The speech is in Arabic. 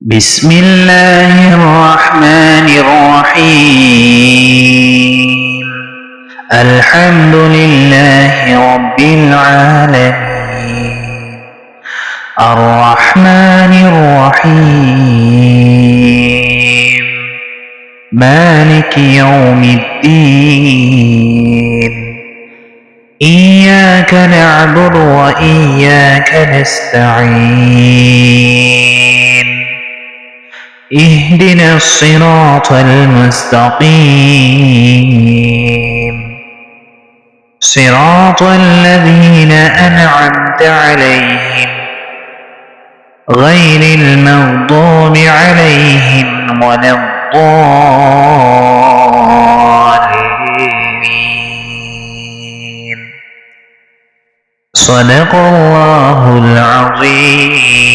بسم الله الرحمن الرحيم. الحمد لله رب العالمين، الرحمن الرحيم، مالك يوم الدين. إياك نعبد وإياك نستعين. اهدنا الصراط المستقيم، صراط الذين أنعمت عليهم غير المغضوب عليهم ولا الضالين. صدق الله العظيم.